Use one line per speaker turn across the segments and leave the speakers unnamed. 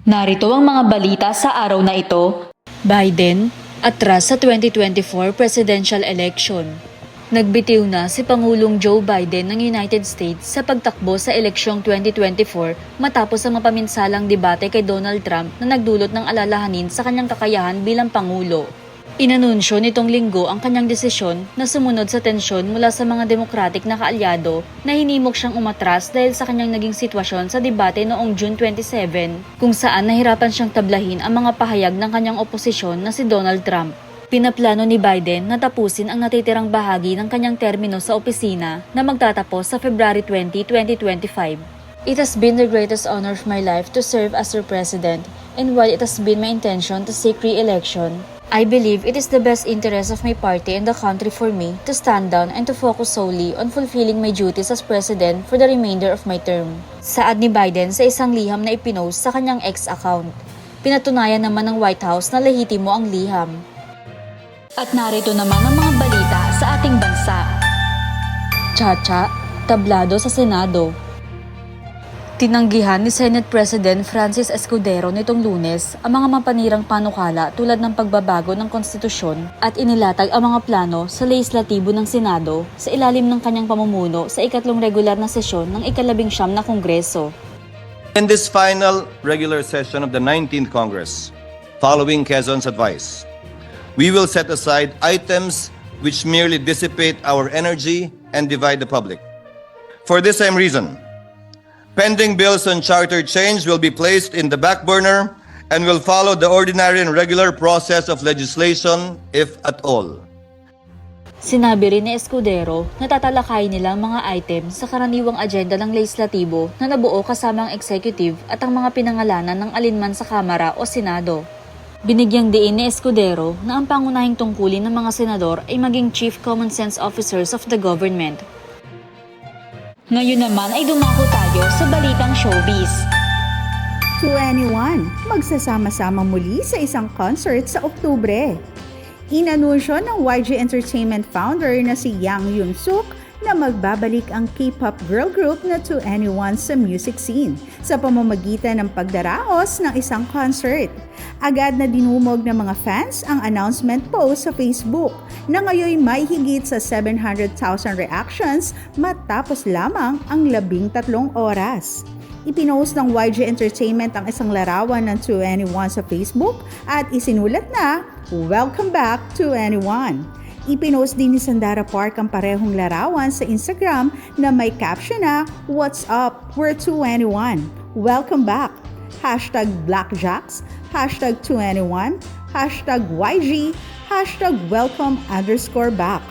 Narito ang mga balita sa araw na ito. Biden, atras sa 2024 presidential election. Nagbitiw na si Pangulong Joe Biden ng United States sa pagtakbo sa eleksyong 2024 matapos ang mapaminsalang debate kay Donald Trump na nagdulot ng alalahanin sa kanyang kakayahan bilang Pangulo. Inanunsyo nitong linggo ang kanyang desisyon na sumunod sa tensyon mula sa mga Democratic na kaalyado na hinimok siyang umatras dahil sa kanyang naging sitwasyon sa debate noong June 27 kung saan nahirapan siyang tablahin ang mga pahayag ng kanyang oposisyon na si Donald Trump. Pinaplano ni Biden na tapusin ang natitirang bahagi ng kanyang termino sa opisina na magtatapos sa February 20, 2025. It has been the greatest honor of my life to serve as your president, and while it has been my intention to seek re-election, I believe it is the best interest of my party and the country for me to stand down and to focus solely on fulfilling my duties as president for the remainder of my term. Saad ni Biden sa isang liham na ipinost sa kanyang X account. Pinatunayan naman ng White House na lehitimo ang liham. At narito naman ang mga balita sa ating bansa. Chacha, tablado sa Senado. Tinanggihan ni Senate President Francis Escudero nitong Lunes ang mga mapanirang panukala tulad ng pagbabago ng konstitusyon at inilatag ang mga plano sa lehislatibo ng Senado sa ilalim ng kanyang pamumuno sa ikatlong regular na sesyon ng ika-19 na Kongreso.
In this final regular session of the 19th Congress, following Quezon's advice, we will set aside items which merely dissipate our energy and divide the public. For this same reason, pending bills on charter change will be placed in the back burner and will follow the ordinary and regular process of legislation, if at all.
Sinabi rin ni Escudero na tatalakay nila ang mga items sa karaniwang agenda ng lehislatibo na nabuo kasama ang executive at ang mga pinangalanan ng alinman sa Kamara o Senado. Binigyang diin ni Escudero na ang pangunahing tungkulin ng mga senador ay maging chief common sense officers of the government. Ngayon naman ay dumako tayo sa balitang showbiz.
2NE1 magsasama-sama muli sa isang concert sa Oktubre. Inanunsyo ng YG Entertainment founder na si Yang Yun-suk na magbabalik ang K-pop girl group na 2NE1 sa music scene sa pamamagitan ng pagdaraos ng isang concert. Agad na dinumog ng mga fans ang announcement post sa Facebook na ngayon may higit sa 700,000 reactions matapos lamang ang 13 oras. Ipinost ng YG Entertainment ang isang larawan ng 2NE1 sa Facebook at isinulat na, "Welcome back 2NE1." Ipinost din ni Sandara Park ang parehong larawan sa Instagram na may caption na, "What's up? We're 2NE1. Welcome back. #BlackJacks, #2NE1, #YG, #welcome_back."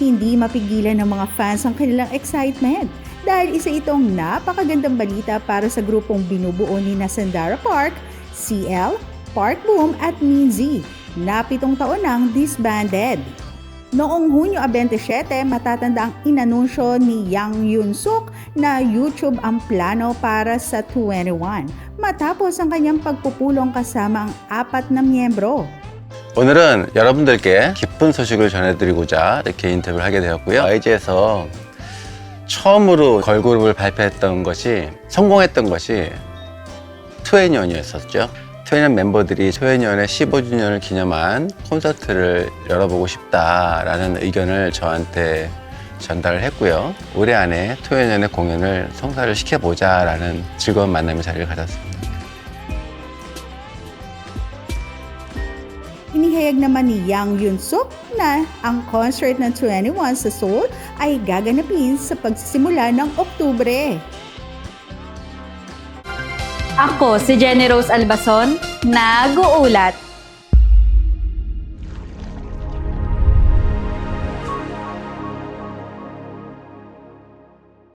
Hindi mapigilan ng mga fans ang kanilang excitement dahil isa itong napakagandang balita para sa grupong binubuo ni Sandara Park, CL, Park Boom at Minzy na 7 taon nang disbanded. Noong Hunyo 27, matatanda ang inanunsyo ni Yang Yun-suk na YouTube ang plano para sa 2NE1 matapos ang kanyang pagpupulong kasama ang 4 na miyembro.
오늘은 여러분들께 기쁜 소식을 전해드리고자 이렇게 인터뷰를 하게 되었고요. YG에서 처음으로 걸그룹을 발표했던 것이 성공했던 것이 2NE1이었었죠. 2NE1 멤버들이 2NE1의 15주년을 기념한 콘서트를 열어보고 싶다라는 의견을 저한테 전달을 했고요. 올해 안에 2NE1의 공연을 성사를 시켜보자라는 즐거운 만남의 자리를 가졌습니다.
Inihayag naman ni Yang Yun-suk na ang concert ng 2NE1 sa Seoul ay gaganapin sa pagsisimula ng Oktubre.
Ako si Jenny Rose Albason, nag-uulat.